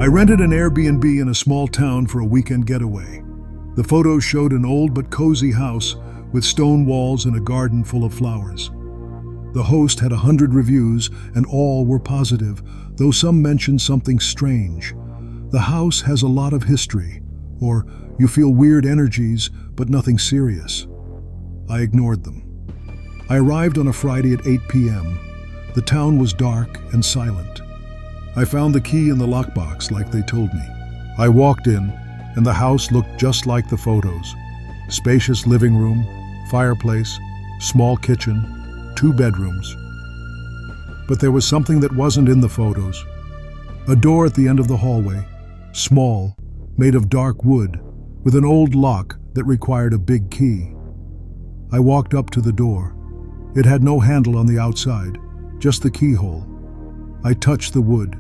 rented an Airbnb in a small town for a weekend getaway. The photos showed an old but cozy house with stone walls and a garden full of flowers. The host had 100 reviews and all were positive, though some mentioned something strange. The house has a lot of history, or you feel weird energies, but nothing serious. I ignored them. I arrived on a Friday at 8 p.m. The town was dark and silent. I found the key in the lockbox like they told me. I walked in, and the house looked just like the photos. Spacious living room, fireplace, small kitchen, 2 bedrooms. But there was something that wasn't in the photos. A door at the end of the hallway, small, made of dark wood, with an old lock that required a big key. I walked up to the door. It had no handle on the outside, just the keyhole. I touched the wood.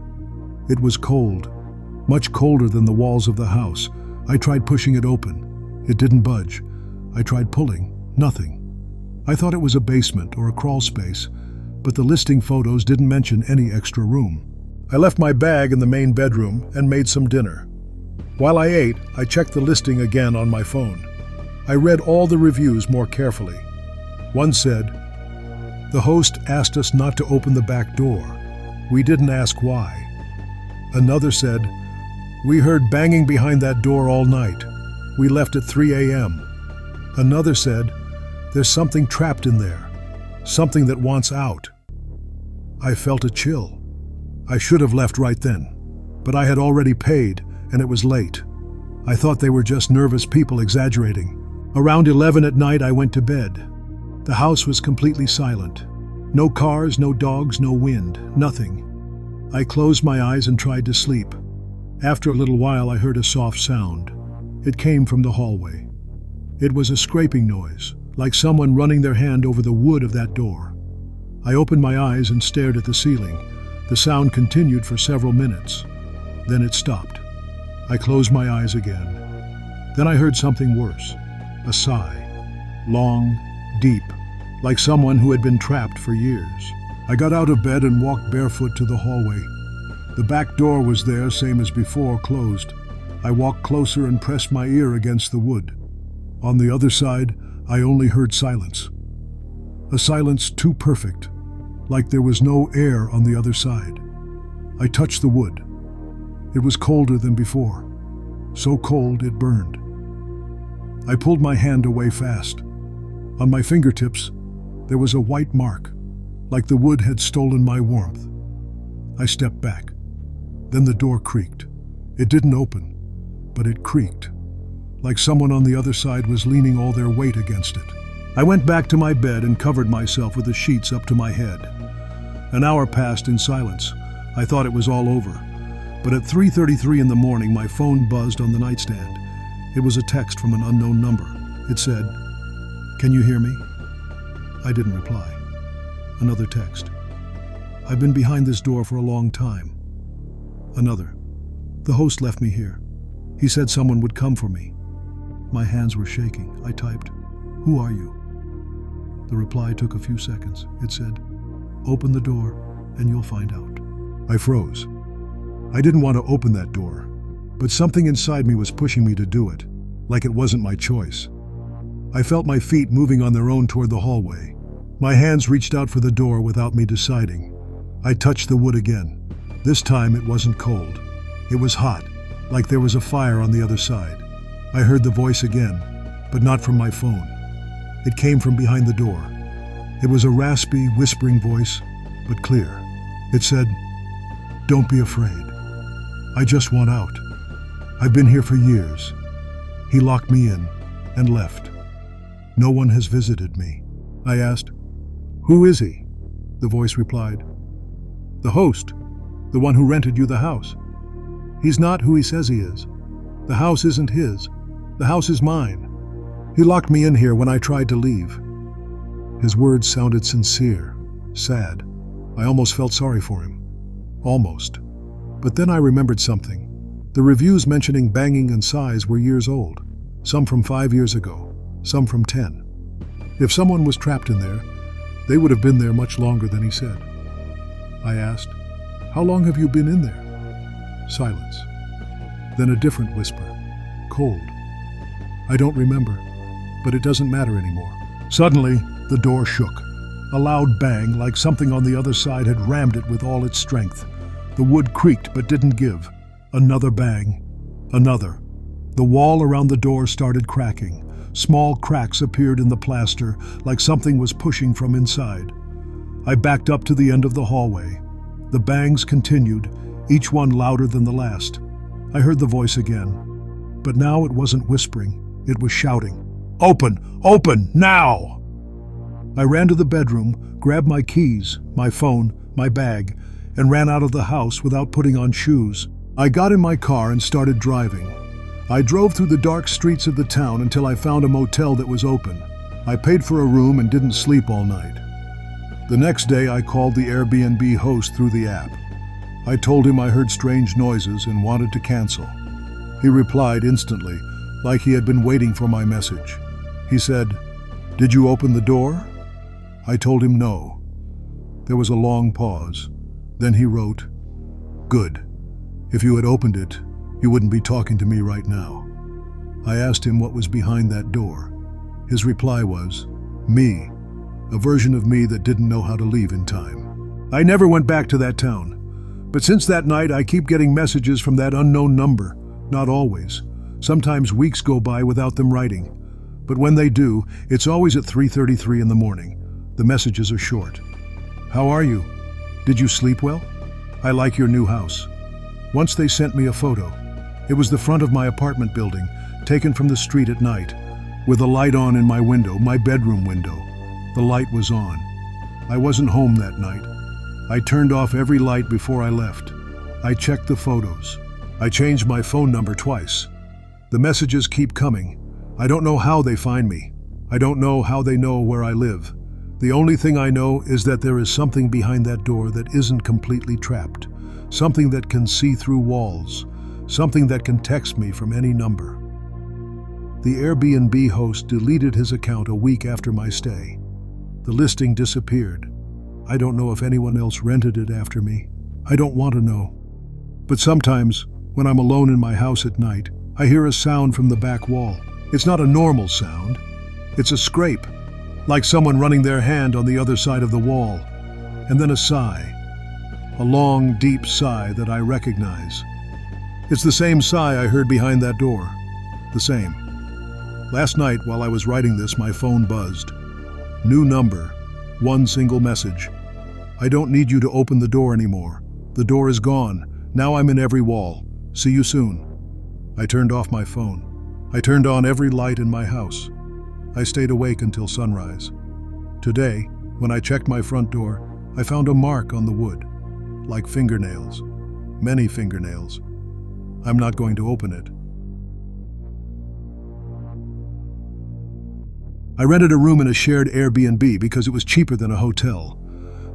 It was cold, much colder than the walls of the house. I tried pushing it open. It didn't budge. I tried pulling. Nothing. I thought it was a basement or a crawl space, but the listing photos didn't mention any extra room. I left my bag in the main bedroom and made some dinner. While I ate, I checked the listing again on my phone. I read all the reviews more carefully. One said, "The host asked us not to open the back door. We didn't ask why." Another said, "We heard banging behind that door all night. We left at 3 a.m. Another said, "There's something trapped in there, something that wants out." I felt a chill. I should have left right then, but I had already paid and it was late. I thought they were just nervous people exaggerating. Around 11 at night, I went to bed. The house was completely silent. No cars, no dogs, no wind, nothing. I closed my eyes and tried to sleep. After a little while, I heard a soft sound. It came from the hallway. It was a scraping noise, like someone running their hand over the wood of that door. I opened my eyes and stared at the ceiling. The sound continued for several minutes. Then it stopped. I closed my eyes again. Then I heard something worse. A sigh. Long, deep, like someone who had been trapped for years. I got out of bed and walked barefoot to the hallway. The back door was there, same as before, closed. I walked closer and pressed my ear against the wood. On the other side, I only heard silence. A silence too perfect, like there was no air on the other side. I touched the wood. It was colder than before, so cold it burned. I pulled my hand away fast. On my fingertips, there was a white mark, like the wood had stolen my warmth. I stepped back. Then the door creaked. It didn't open, but it creaked, like someone on the other side was leaning all their weight against it. I went back to my bed and covered myself with the sheets up to my head. An hour passed in silence. I thought it was all over. But at 3:33 in the morning, my phone buzzed on the nightstand. It was a text from an unknown number. It said, "Can you hear me?" I didn't reply. Another text. "I've been behind this door for a long time." Another. "The host left me here. He said someone would come for me." My hands were shaking. I typed, "Who are you?" The reply took a few seconds. It said, "Open the door and you'll find out." I froze. I didn't want to open that door, but something inside me was pushing me to do it, like it wasn't my choice. I felt my feet moving on their own toward the hallway. My hands reached out for the door without me deciding. I touched the wood again. This time it wasn't cold. It was hot, like there was a fire on the other side. I heard the voice again, but not from my phone. It came from behind the door. It was a raspy, whispering voice, but clear. It said, "Don't be afraid. I just want out. I've been here for years." He locked me in and left. No one has visited me. I asked, "Who is he?" The voice replied, "The host, the one who rented you the house. He's not who he says he is. The house isn't his. The house is mine. He locked me in here when I tried to leave." His words sounded sincere, sad. I almost felt sorry for him. Almost. But then I remembered something. The reviews mentioning banging and sighs were years old. Some from 5 years ago, some from 10. If someone was trapped in there, they would have been there much longer than he said. I asked, "How long have you been in there?" Silence. Then a different whisper. Cold. I don't remember, but it doesn't matter anymore. Suddenly, the door shook. A loud bang, like something on the other side had rammed it with all its strength. The wood creaked but didn't give. Another bang. Another. The wall around the door started cracking. Small cracks appeared in the plaster, like something was pushing from inside. I backed up to the end of the hallway. The bangs continued, each one louder than the last. I heard the voice again. But now it wasn't whispering, it was shouting. Open! Open! Now! I ran to the bedroom, grabbed my keys, my phone, my bag, and ran out of the house without putting on shoes. I got in my car and started driving. I drove through the dark streets of the town until I found a motel that was open. I paid for a room and didn't sleep all night. The next day I called the Airbnb host through the app. I told him I heard strange noises and wanted to cancel. He replied instantly, like he had been waiting for my message. He said, "Did you open the door?" I told him no. There was a long pause. Then he wrote, "Good. If you had opened it, you wouldn't be talking to me right now." I asked him what was behind that door. His reply was, "Me, a version of me that didn't know how to leave in time." I never went back to that town. But since that night, I keep getting messages from that unknown number. Not always. Sometimes weeks go by without them writing. But when they do, it's always at 3:33 in the morning. The messages are short. "How are you? Did you sleep well? I like your new house." Once they sent me a photo. It was the front of my apartment building, taken from the street at night, with a light on in my window, my bedroom window. The light was on. I wasn't home that night. I turned off every light before I left. I checked the photos. I changed my phone number twice. The messages keep coming. I don't know how they find me. I don't know how they know where I live. The only thing I know is that there is something behind that door that isn't completely trapped. Something that can see through walls. Something that can text me from any number. The Airbnb host deleted his account a week after my stay. The listing disappeared. I don't know if anyone else rented it after me. I don't want to know. But sometimes, when I'm alone in my house at night, I hear a sound from the back wall. It's not a normal sound. It's a scrape, like someone running their hand on the other side of the wall. And then a sigh. A long, deep sigh that I recognize. It's the same sigh I heard behind that door. The same. Last night, while I was writing this, my phone buzzed. New number. One single message. I don't need you to open the door anymore. The door is gone. Now I'm in every wall. See you soon. I turned off my phone. I turned on every light in my house. I stayed awake until sunrise. Today, when I checked my front door, I found a mark on the wood. Like fingernails. Many fingernails. I'm not going to open it. I rented a room in a shared Airbnb because it was cheaper than a hotel.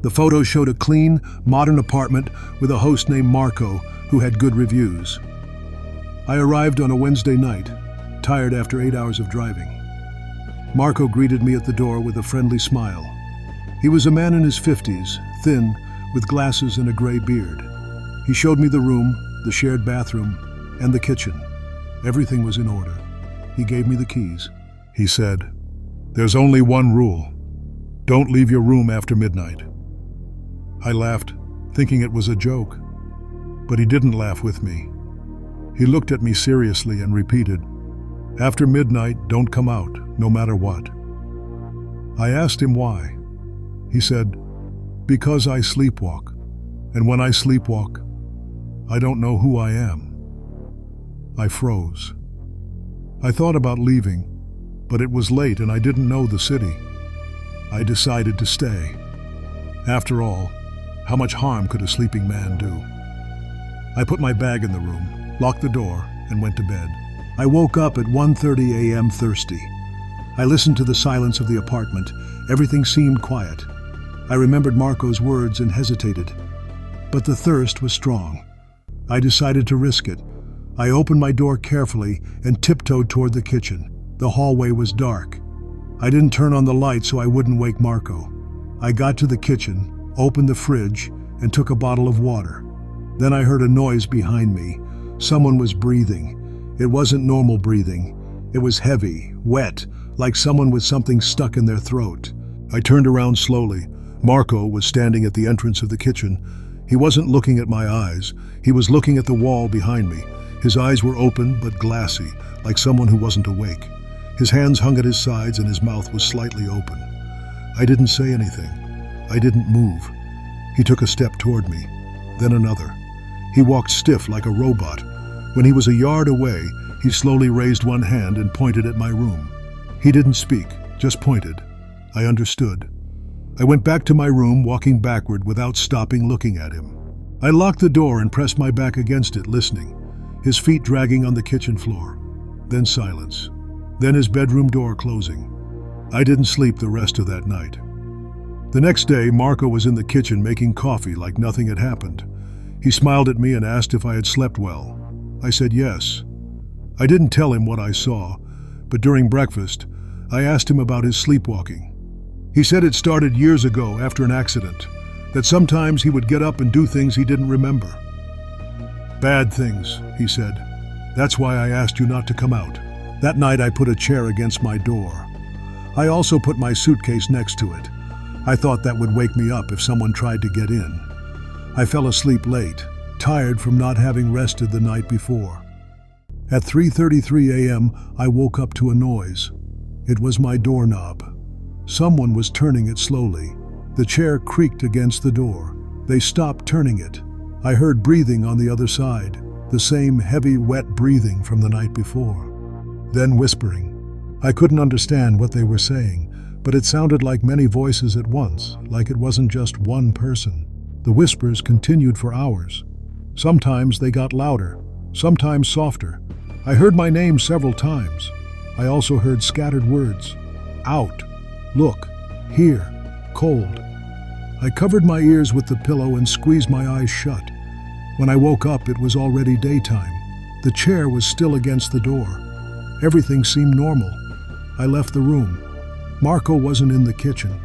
The photos showed a clean, modern apartment with a host named Marco who had good reviews. I arrived on a Wednesday night, tired after 8 hours of driving. Marco greeted me at the door with a friendly smile. He was a man in his 50s, thin, with glasses and a gray beard. He showed me the room, the shared bathroom, and the kitchen. Everything was in order. He gave me the keys. He said, "There's only one rule. Don't leave your room after midnight." I laughed, thinking it was a joke. But he didn't laugh with me. He looked at me seriously and repeated, "After midnight, don't come out, no matter what." I asked him why. He said, "Because I sleepwalk. And when I sleepwalk, I don't know who I am." I froze. I thought about leaving, but it was late and I didn't know the city. I decided to stay. After all, how much harm could a sleeping man do? I put my bag in the room, locked the door, and went to bed. I woke up at 1:30 a.m. thirsty. I listened to the silence of the apartment. Everything seemed quiet. I remembered Marco's words and hesitated. But the thirst was strong. I decided to risk it. I opened my door carefully and tiptoed toward the kitchen. The hallway was dark. I didn't turn on the light so I wouldn't wake Marco. I got to the kitchen, opened the fridge, and took a bottle of water. Then I heard a noise behind me, Someone was breathing. It wasn't normal breathing. It was heavy, wet, like someone with something stuck in their throat. I turned around slowly. Marco was standing at the entrance of the kitchen. He wasn't looking at my eyes. He was looking at the wall behind me. His eyes were open but glassy, like someone who wasn't awake. His hands hung at his sides and his mouth was slightly open. I didn't say anything. I didn't move. He took a step toward me, then another. He walked stiff like a robot. When he was a yard away, he slowly raised one hand and pointed at my room. He didn't speak, just pointed. I understood. I went back to my room, walking backward without stopping looking at him. I locked the door and pressed my back against it, listening. His feet dragging on the kitchen floor. Then silence. Then his bedroom door closing. I didn't sleep the rest of that night. The next day, Marco was in the kitchen making coffee like nothing had happened. He smiled at me and asked if I had slept well. I said yes. I didn't tell him what I saw, but during breakfast, I asked him about his sleepwalking. He said it started years ago after an accident, that sometimes he would get up and do things he didn't remember. Bad things, he said. That's why I asked you not to come out. That night I put a chair against my door. I also put my suitcase next to it. I thought that would wake me up if someone tried to get in. I fell asleep late, tired from not having rested the night before. At 3:33 a.m., I woke up to a noise. It was my doorknob. Someone was turning it slowly. The chair creaked against the door. They stopped turning it. I heard breathing on the other side, the same heavy, wet breathing from the night before. Then whispering. I couldn't understand what they were saying, but it sounded like many voices at once, like it wasn't just one person. The whispers continued for hours. Sometimes they got louder, sometimes softer. I heard my name several times. I also heard scattered words. Out, look, here, cold. I covered my ears with the pillow and squeezed my eyes shut. When I woke up, it was already daytime. The chair was still against the door. Everything seemed normal. I left the room. Marco wasn't in the kitchen.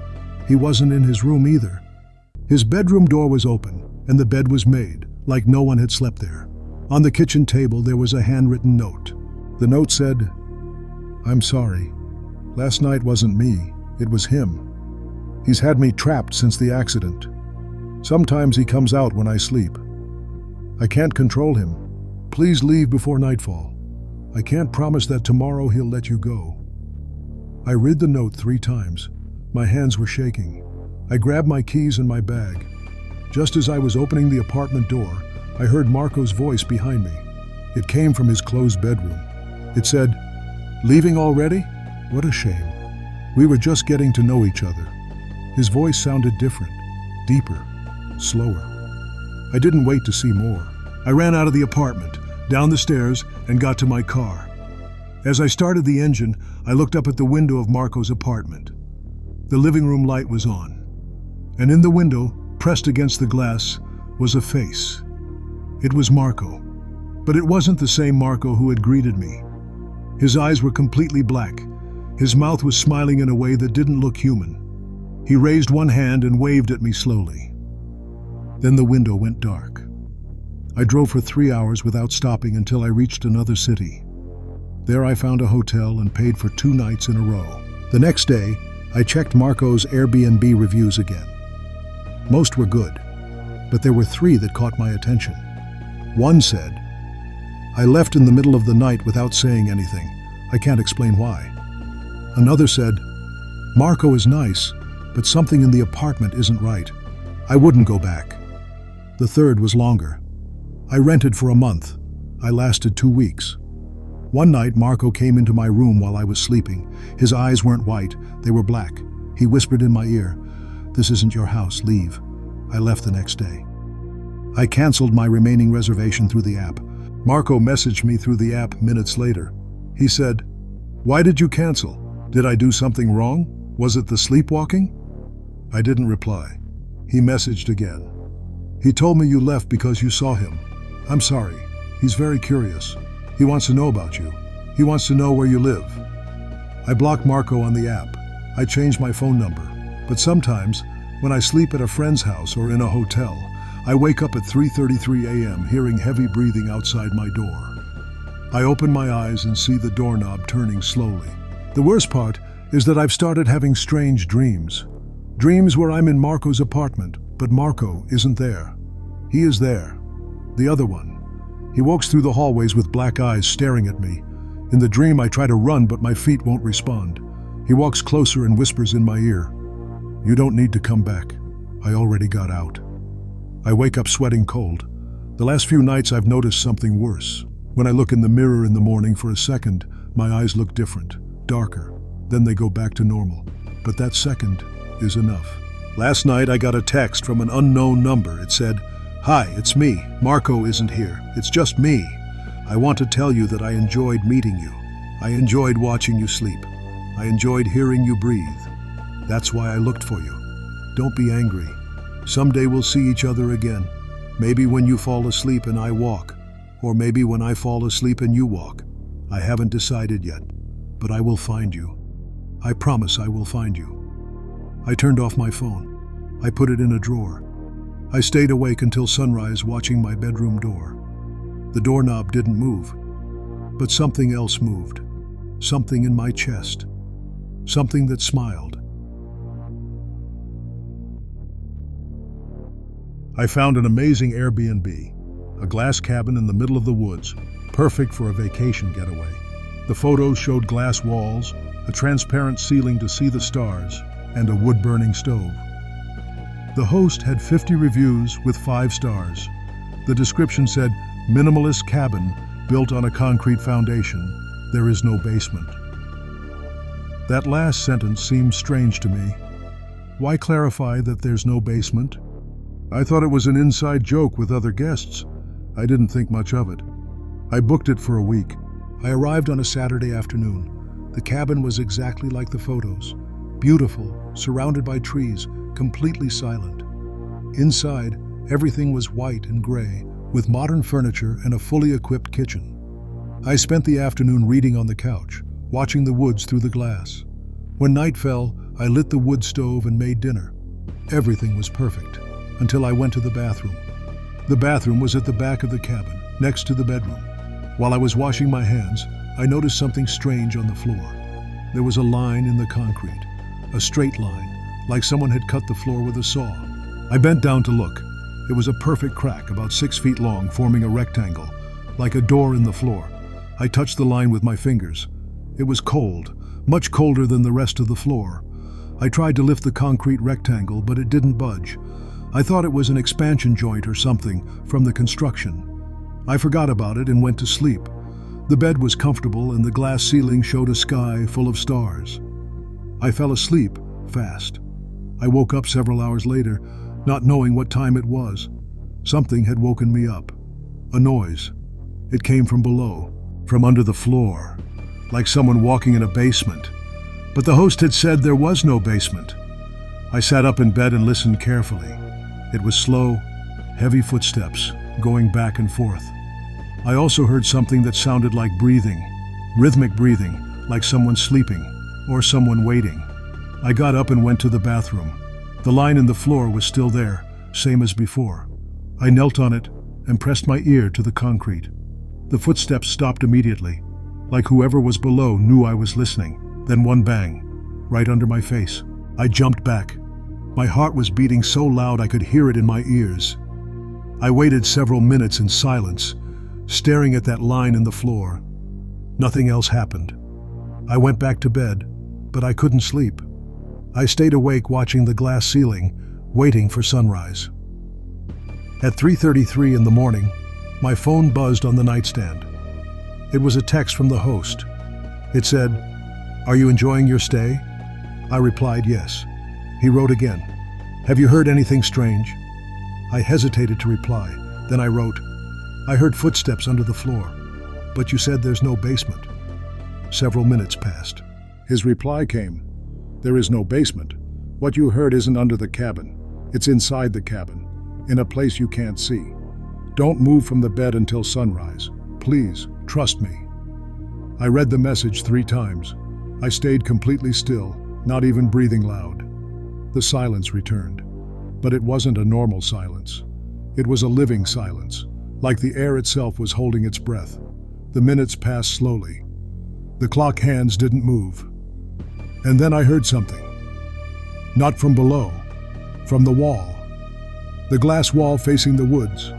He wasn't in his room either. His bedroom door was open, and the bed was made, like no one had slept there. On the kitchen table, there was a handwritten note. The note said, "I'm sorry. Last night wasn't me, it was him. He's had me trapped since the accident. Sometimes he comes out when I sleep. I can't control him. Please leave before nightfall. I can't promise that tomorrow he'll let you go." I read the note 3 times. My hands were shaking. I grabbed my keys and my bag. Just as I was opening the apartment door, I heard Marco's voice behind me. It came from his closed bedroom. It said, "Leaving already? What a shame. We were just getting to know each other." His voice sounded different, deeper, slower. I didn't wait to see more. I ran out of the apartment, down the stairs, and got to my car. As I started the engine, I looked up at the window of Marco's apartment. The living room light was on, and in the window, pressed against the glass, was a face. It was Marco, but it wasn't the same Marco who had greeted me. His eyes were completely black. His mouth was smiling in a way that didn't look human. He raised one hand and waved at me slowly. Then the window went dark. I drove for 3 hours without stopping until I reached another city. There I found a hotel and paid for 2 nights in a row. The next day, I checked Marco's Airbnb reviews again. Most were good, but there were 3 that caught my attention. One said, "I left in the middle of the night without saying anything. I can't explain why." Another said, "Marco is nice, but something in the apartment isn't right. I wouldn't go back." The third was longer. "I rented for a month. I lasted 2 weeks. One night, Marco came into my room while I was sleeping. His eyes weren't white, they were black. He whispered in my ear, 'This isn't your house, leave.' I left the next day. I canceled my remaining reservation through the app. Marco messaged me through the app minutes later. He said, 'Why did you cancel? Did I do something wrong? Was it the sleepwalking?' I didn't reply. He messaged again. 'He told me you left because you saw him. I'm sorry. He's very curious. He wants to know about you. He wants to know where you live.' I blocked Marco on the app. I changed my phone number. But sometimes, when I sleep at a friend's house or in a hotel, I wake up at 3:33 a.m. hearing heavy breathing outside my door. I open my eyes and see the doorknob turning slowly. The worst part is that I've started having strange dreams. Dreams where I'm in Marco's apartment, but Marco isn't there. He is there. The other one. He walks through the hallways with black eyes staring at me. In the dream, I try to run, but my feet won't respond. He walks closer and whispers in my ear, "You don't need to come back. I already got out." I wake up sweating cold. The last few nights I've noticed something worse. When I look in the mirror in the morning for a second, my eyes look different, darker. Then they go back to normal. But that second is enough. Last night I got a text from an unknown number. It said, "Hi, it's me. Marco isn't here. It's just me. I want to tell you that I enjoyed meeting you. I enjoyed watching you sleep. I enjoyed hearing you breathe. That's why I looked for you. Don't be angry. Someday we'll see each other again. Maybe when you fall asleep and I walk, or maybe when I fall asleep and you walk. I haven't decided yet, but I will find you. I promise I will find you." I turned off my phone. I put it in a drawer. I stayed awake until sunrise watching my bedroom door. The doorknob didn't move, but something else moved. Something in my chest. Something that smiled. I found an amazing Airbnb, a glass cabin in the middle of the woods, perfect for a vacation getaway. The photos showed glass walls, a transparent ceiling to see the stars, and a wood-burning stove. The host had 50 reviews with 5 stars. The description said, "Minimalist cabin built on a concrete foundation. There is no basement." That last sentence seems strange to me. Why clarify that there's no basement? I thought it was an inside joke with other guests. I didn't think much of it. I booked it for a week. I arrived on a Saturday afternoon. The cabin was exactly like the photos. Beautiful, surrounded by trees, completely silent. Inside, everything was white and gray, with modern furniture and a fully equipped kitchen. I spent the afternoon reading on the couch, watching the woods through the glass. When night fell, I lit the wood stove and made dinner. Everything was perfect, until I went to the bathroom. The bathroom was at the back of the cabin, next to the bedroom. While I was washing my hands, I noticed something strange on the floor. There was a line in the concrete, a straight line, like someone had cut the floor with a saw. I bent down to look. It was a perfect crack, about 6 feet long, forming a rectangle, like a door in the floor. I touched the line with my fingers. It was cold, much colder than the rest of the floor. I tried to lift the concrete rectangle, but it didn't budge. I thought it was an expansion joint or something from the construction. I forgot about it and went to sleep. The bed was comfortable and the glass ceiling showed a sky full of stars. I fell asleep fast. I woke up several hours later, not knowing what time it was. Something had woken me up. A noise. It came from below, from under the floor, like someone walking in a basement. But the host had said there was no basement. I sat up in bed and listened carefully. It was slow, heavy footsteps, going back and forth. I also heard something that sounded like breathing, rhythmic breathing, like someone sleeping or someone waiting. I got up and went to the bathroom. The line in the floor was still there, same as before. I knelt on it and pressed my ear to the concrete. The footsteps stopped immediately, like whoever was below knew I was listening. Then one bang, right under my face. I jumped back. My heart was beating so loud I could hear it in my ears. I waited several minutes in silence, staring at that line in the floor. Nothing else happened. I went back to bed, but I couldn't sleep. I stayed awake watching the glass ceiling, waiting for sunrise. At 3:33 in the morning, my phone buzzed on the nightstand. It was a text from the host. It said, "Are you enjoying your stay?" I replied, "Yes." He wrote again, "Have you heard anything strange?" I hesitated to reply. Then I wrote, "I heard footsteps under the floor, but you said there's no basement." Several minutes passed. His reply came, "There is no basement. What you heard isn't under the cabin. It's inside the cabin, in a place you can't see. Don't move from the bed until sunrise. Please, trust me." I read the message 3 times. I stayed completely still, not even breathing loud. The silence returned, but it wasn't a normal silence. It was a living silence, like the air itself was holding its breath. The minutes passed slowly. The clock hands didn't move. And then I heard something. Not from below, from the wall. The glass wall facing the woods.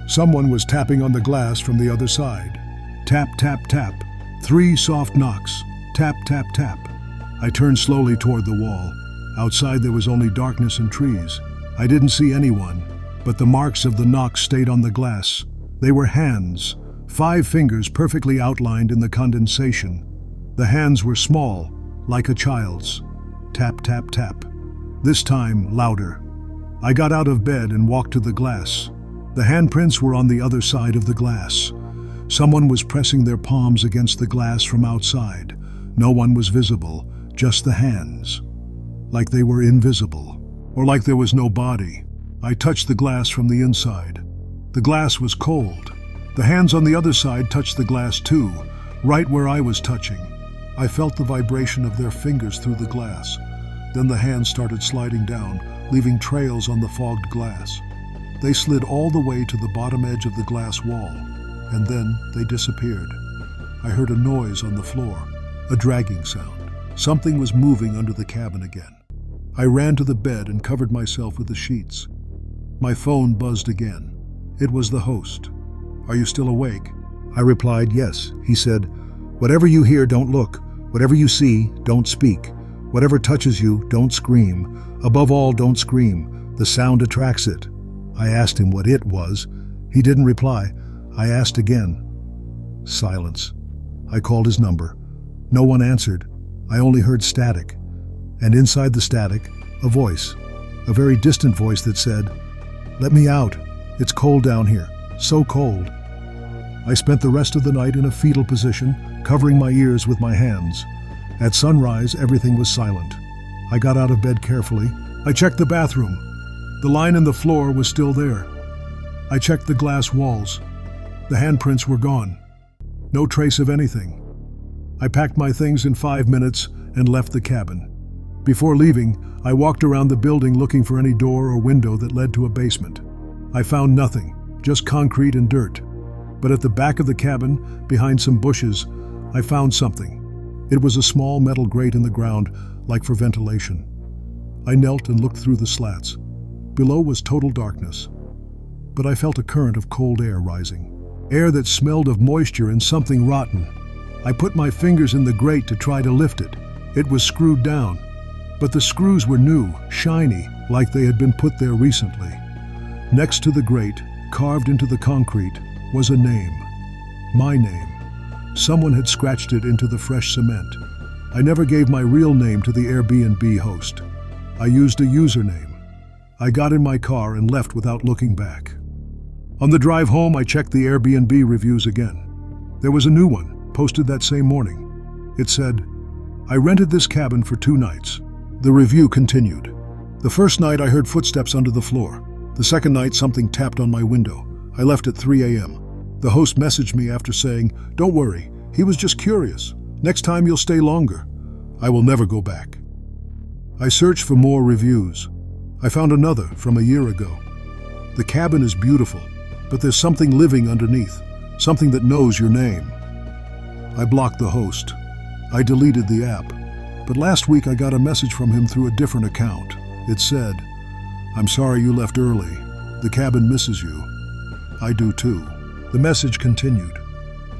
Someone was tapping on the glass from the other side. Tap, tap, tap. 3 soft knocks. Tap, tap, tap. I turned slowly toward the wall. Outside there was only darkness and trees. I didn't see anyone, but the marks of the knocks stayed on the glass. They were hands, 5 fingers perfectly outlined in the condensation. The hands were small, like a child's. Tap, tap, tap. This time, louder. I got out of bed and walked to the glass. The handprints were on the other side of the glass. Someone was pressing their palms against the glass from outside. No one was visible, just the hands. Like they were invisible, or like there was no body. I touched the glass from the inside. The glass was cold. The hands on the other side touched the glass too, right where I was touching. I felt the vibration of their fingers through the glass. Then the hands started sliding down, leaving trails on the fogged glass. They slid all the way to the bottom edge of the glass wall, and then they disappeared. I heard a noise on the floor, a dragging sound. Something was moving under the cabin again. I ran to the bed and covered myself with the sheets. My phone buzzed again. It was the host. "Are you still awake?" I replied, "Yes." He said, "Whatever you hear, don't look. Whatever you see, don't speak. Whatever touches you, don't scream. Above all, don't scream. The sound attracts it." I asked him what it was. He didn't reply. I asked again. Silence. I called his number. No one answered. I only heard static. And inside the static, a voice. A very distant voice that said, "Let me out. It's cold down here. So cold." I spent the rest of the night in a fetal position, covering my ears with my hands. At sunrise, everything was silent. I got out of bed carefully. I checked the bathroom. The line in the floor was still there. I checked the glass walls. The handprints were gone. No trace of anything. I packed my things in 5 minutes and left the cabin. Before leaving, I walked around the building looking for any door or window that led to a basement. I found nothing, just concrete and dirt. But at the back of the cabin, behind some bushes, I found something. It was a small metal grate in the ground, like for ventilation. I knelt and looked through the slats. Below was total darkness. But I felt a current of cold air rising. Air that smelled of moisture and something rotten. I put my fingers in the grate to try to lift it. It was screwed down. But the screws were new, shiny, like they had been put there recently. Next to the grate, carved into the concrete, was a name. My name. Someone had scratched it into the fresh cement. I never gave my real name to the Airbnb host. I used a username. I got in my car and left without looking back. On the drive home, I checked the Airbnb reviews again. There was a new one, posted that same morning. It said, "I rented this cabin for 2 nights. The review continued. The first night I heard footsteps under the floor. The second night something tapped on my window. I left at 3 a.m. The host messaged me after saying, "Don't worry, he was just curious. Next time you'll stay longer." I will never go back. I searched for more reviews. I found another from a year ago. The cabin is beautiful, but there's something living underneath, something that knows your name. I blocked the host. I deleted the app. But last week I got a message from him through a different account. It said, "I'm sorry you left early. The cabin misses you." I do too. The message continued.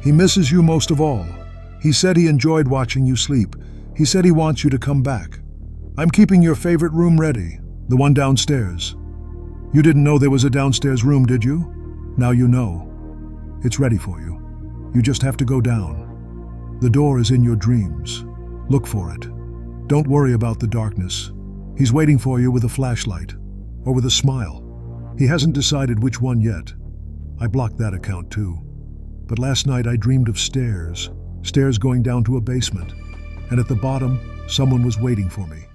"He misses you most of all. He said he enjoyed watching you sleep. He said he wants you to come back. I'm keeping your favorite room ready, the one downstairs. You didn't know there was a downstairs room, did you? Now you know. It's ready for you. You just have to go down. The door is in your dreams. Look for it. Don't worry about the darkness. He's waiting for you with a flashlight, or with a smile. He hasn't decided which one yet." I blocked that account too. But last night I dreamed of stairs going down to a basement. And at the bottom, someone was waiting for me.